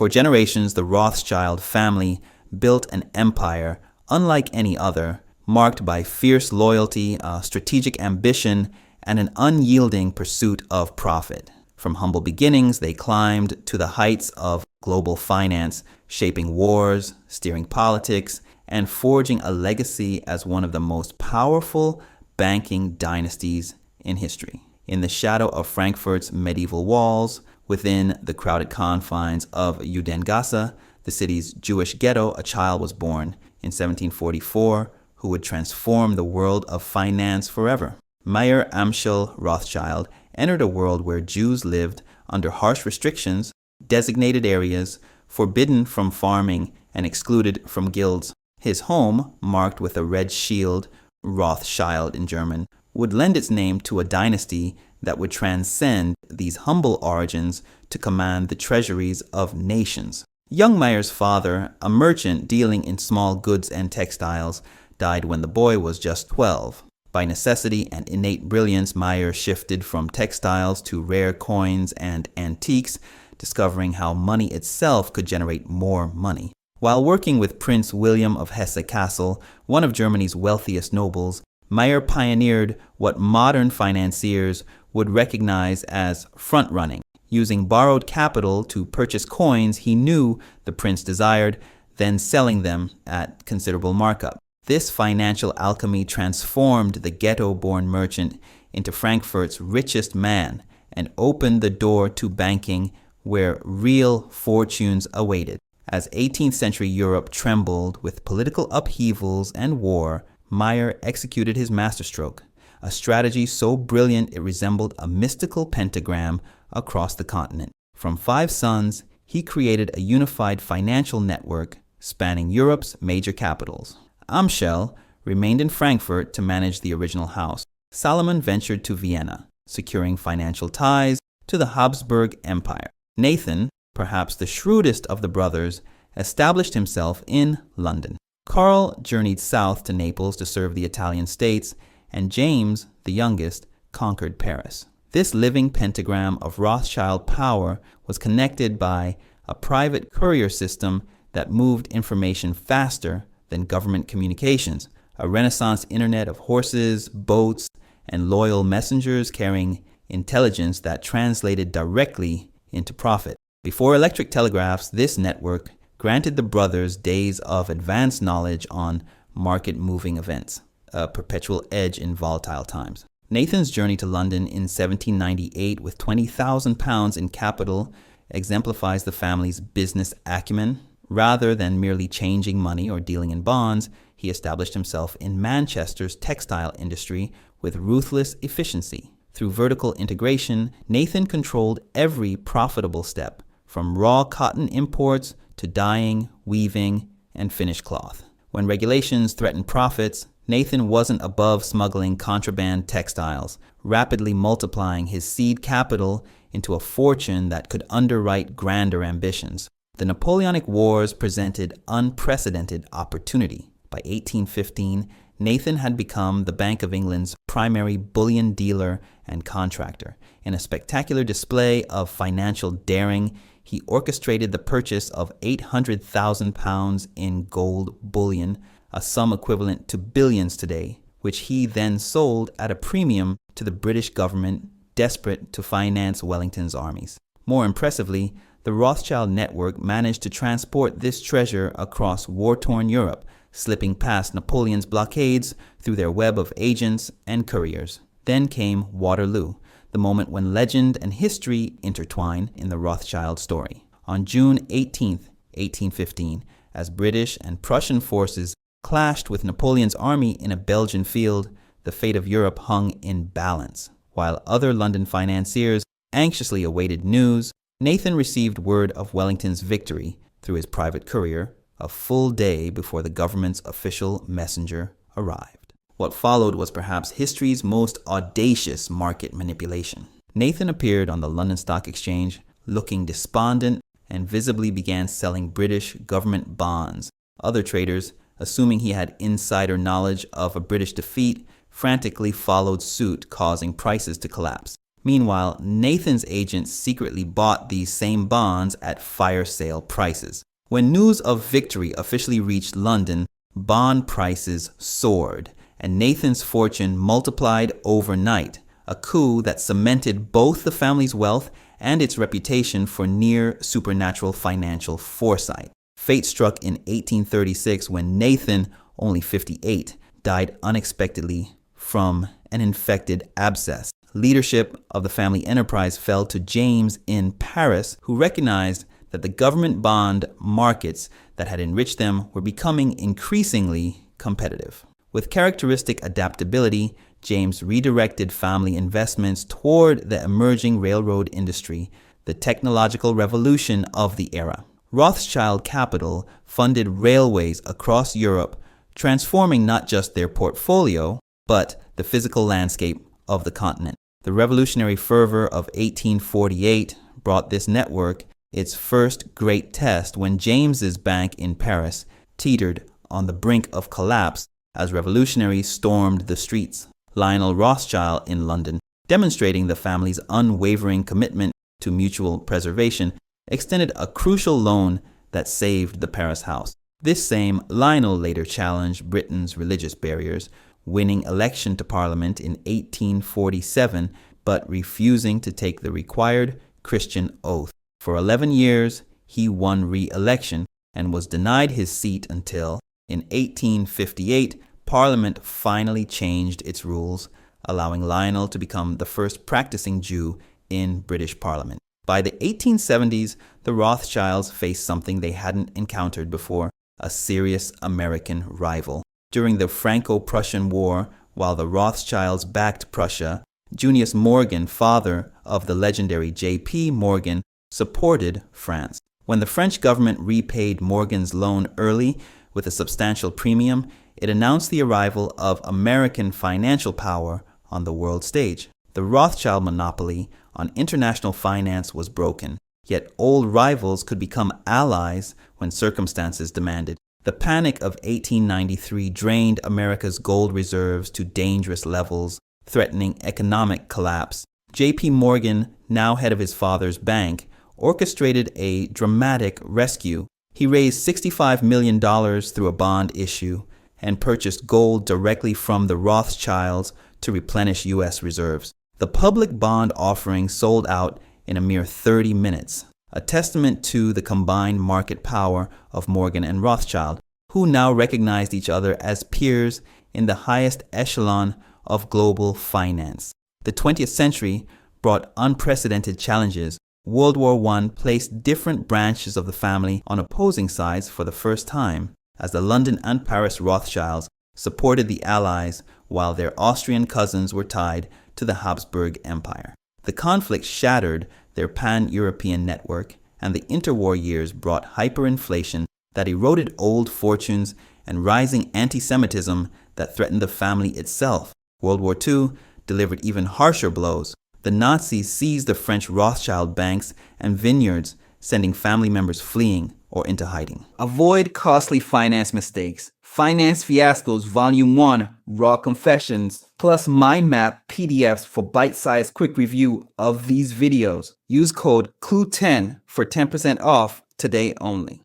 For generations, the Rothschild family built an empire unlike any other, marked by fierce loyalty, strategic ambition, and an unyielding pursuit of profit. From humble beginnings, they climbed to the heights of global finance, shaping wars, steering politics, and forging a legacy as one of the most powerful banking dynasties in history. In the shadow of Frankfurt's medieval walls, within the crowded confines of Judengasse, the city's Jewish ghetto, a child was born in 1744 who would transform the world of finance forever. Meyer Amschel Rothschild entered a world where Jews lived under harsh restrictions, designated areas, forbidden from farming, and excluded from guilds. His home, marked with a red shield, Rothschild in German, would lend its name to a dynasty that would transcend these humble origins to command the treasuries of nations. Young Meyer's father, a merchant dealing in small goods and textiles, died when the boy was just 12. By necessity and innate brilliance, Meyer shifted from textiles to rare coins and antiques, discovering how money itself could generate more money. While working with Prince William of Hesse-Kassel, one of Germany's wealthiest nobles, Meyer pioneered what modern financiers would recognize as front-running. Using borrowed capital to purchase coins he knew the prince desired, then selling them at considerable markup. This financial alchemy transformed the ghetto-born merchant into Frankfurt's richest man and opened the door to banking where real fortunes awaited. As 18th century Europe trembled with political upheavals and war, Meyer executed his masterstroke, a strategy so brilliant it resembled a mystical pentagram across the continent. From 5 sons, he created a unified financial network spanning Europe's major capitals. Amschel remained in Frankfurt to manage the original house. Salomon ventured to Vienna, securing financial ties to the Habsburg Empire. Nathan, perhaps the shrewdest of the brothers, established himself in London. Karl journeyed south to Naples to serve the Italian states, and James, the youngest, conquered Paris. This living pentagram of Rothschild power was connected by a private courier system that moved information faster than government communications, a Renaissance internet of horses, boats, and loyal messengers carrying intelligence that translated directly into profit. Before electric telegraphs, this network granted the brothers days of advanced knowledge on market-moving events, a perpetual edge in volatile times. Nathan's journey to London in 1798 with £20,000 in capital exemplifies the family's business acumen. Rather than merely changing money or dealing in bonds, he established himself in Manchester's textile industry with ruthless efficiency. Through vertical integration, Nathan controlled every profitable step, from raw cotton imports to dyeing, weaving, and finished cloth. When regulations threatened profits, Nathan wasn't above smuggling contraband textiles, rapidly multiplying his seed capital into a fortune that could underwrite grander ambitions. The Napoleonic Wars presented unprecedented opportunity. By 1815, Nathan had become the Bank of England's primary bullion dealer and contractor. In a spectacular display of financial daring, he orchestrated the purchase of £800,000 in gold bullion, a sum equivalent to billions today, which he then sold at a premium to the British government, desperate to finance Wellington's armies. More impressively, the Rothschild network managed to transport this treasure across war-torn Europe, slipping past Napoleon's blockades through their web of agents and couriers. Then came Waterloo, the moment when legend and history intertwine in the Rothschild story. On June 18, 1815, as British and Prussian forces clashed with Napoleon's army in a Belgian field, the fate of Europe hung in balance. While other London financiers anxiously awaited news, Nathan received word of Wellington's victory through his private courier a full day before the government's official messenger arrived. What followed was perhaps history's most audacious market manipulation. Nathan appeared on the London Stock Exchange looking despondent and visibly began selling British government bonds. Other traders, assuming he had insider knowledge of a British defeat, frantically followed suit, causing prices to collapse. Meanwhile, Nathan's agents secretly bought these same bonds at fire sale prices. When news of victory officially reached London, bond prices soared, and Nathan's fortune multiplied overnight, a coup that cemented both the family's wealth and its reputation for near supernatural financial foresight. Fate struck in 1836 when Nathan, only 58, died unexpectedly from an infected abscess. Leadership of the family enterprise fell to James in Paris, who recognized that the government bond markets that had enriched them were becoming increasingly competitive. With characteristic adaptability, James redirected family investments toward the emerging railroad industry, the technological revolution of the era. Rothschild capital funded railways across Europe, transforming not just their portfolio, but the physical landscape of the continent. The revolutionary fervor of 1848 brought this network its first great test when James's bank in Paris teetered on the brink of collapse as revolutionaries stormed the streets. Lionel Rothschild in London, demonstrating the family's unwavering commitment to mutual preservation, extended a crucial loan that saved the Paris house. This same Lionel later challenged Britain's religious barriers, winning election to Parliament in 1847, but refusing to take the required Christian oath. For 11 years, he won re-election and was denied his seat until, in 1858, Parliament finally changed its rules, allowing Lionel to become the first practicing Jew in British Parliament. By the 1870s, the Rothschilds faced something they hadn't encountered before, a serious American rival. During the Franco-Prussian War, while the Rothschilds backed Prussia, Junius Morgan, father of the legendary J.P. Morgan, supported France. When the French government repaid Morgan's loan early with a substantial premium, it announced the arrival of American financial power on the world stage. The Rothschild monopoly on international finance was broken, yet old rivals could become allies when circumstances demanded. The Panic of 1893 drained America's gold reserves to dangerous levels, threatening economic collapse. J.P. Morgan, now head of his father's bank, orchestrated a dramatic rescue. He raised $65 million through a bond issue and purchased gold directly from the Rothschilds to replenish U.S. reserves. The public bond offering sold out in a mere 30 minutes, a testament to the combined market power of Morgan and Rothschild, who now recognized each other as peers in the highest echelon of global finance. The 20th century brought unprecedented challenges. World War I placed different branches of the family on opposing sides for the first time, as the London and Paris Rothschilds supported the Allies while their Austrian cousins were tied to the Habsburg Empire. The conflict shattered their pan-European network, and the interwar years brought hyperinflation that eroded old fortunes and rising anti-Semitism that threatened the family itself. World War II delivered even harsher blows. The Nazis seized the French Rothschild banks and vineyards, sending family members fleeing or into hiding. Avoid costly finance mistakes. Finance Fiascos Volume 1 Raw Confessions plus mind map PDFs for bite-sized quick review of these videos. Use code CLUE10 for 10% off today only.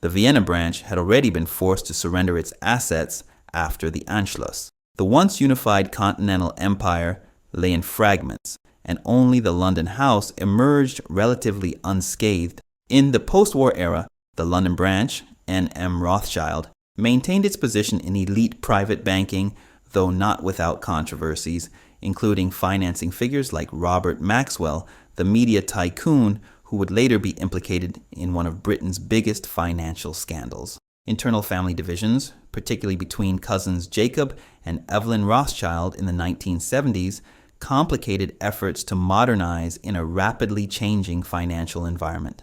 The Vienna branch had already been forced to surrender its assets after the Anschluss. The once unified continental empire lay in fragments, and only the London house emerged relatively unscathed. In the post-war era, the London branch, N.M. Rothschild, maintained its position in elite private banking, though not without controversies, including financing figures like Robert Maxwell, the media tycoon who would later be implicated in one of Britain's biggest financial scandals. Internal family divisions, particularly between cousins Jacob and Evelyn Rothschild in the 1970s, complicated efforts to modernize in a rapidly changing financial environment.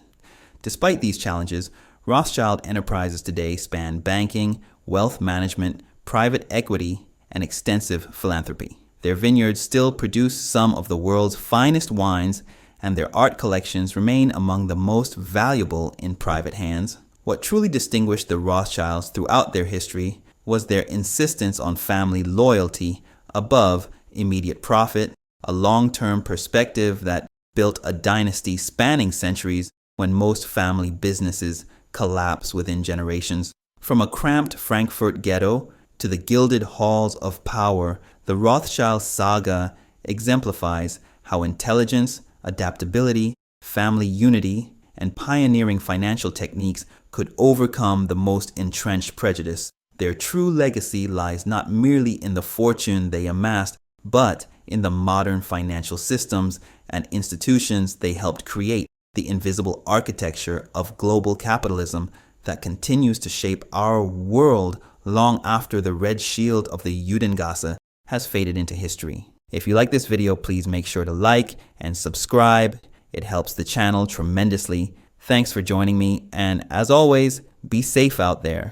Despite these challenges, Rothschild enterprises today span banking, wealth management, private equity, and extensive philanthropy. Their vineyards still produce some of the world's finest wines, and their art collections remain among the most valuable in private hands. What truly distinguished the Rothschilds throughout their history was their insistence on family loyalty above immediate profit a long-term perspective that built a dynasty spanning centuries when most family businesses collapse within generations. From a cramped Frankfurt ghetto to the gilded halls of power, the Rothschild saga exemplifies how intelligence, adaptability, family unity, and pioneering financial techniques could overcome the most entrenched prejudice. Their true legacy lies not merely in the fortune they amassed, but in the modern financial systems and institutions they helped create, the invisible architecture of global capitalism that continues to shape our world long after the red shield of the Judengasse has faded into history. If you like this video, please make sure to like and subscribe. It helps the channel tremendously. Thanks for joining me, and as always, be safe out there.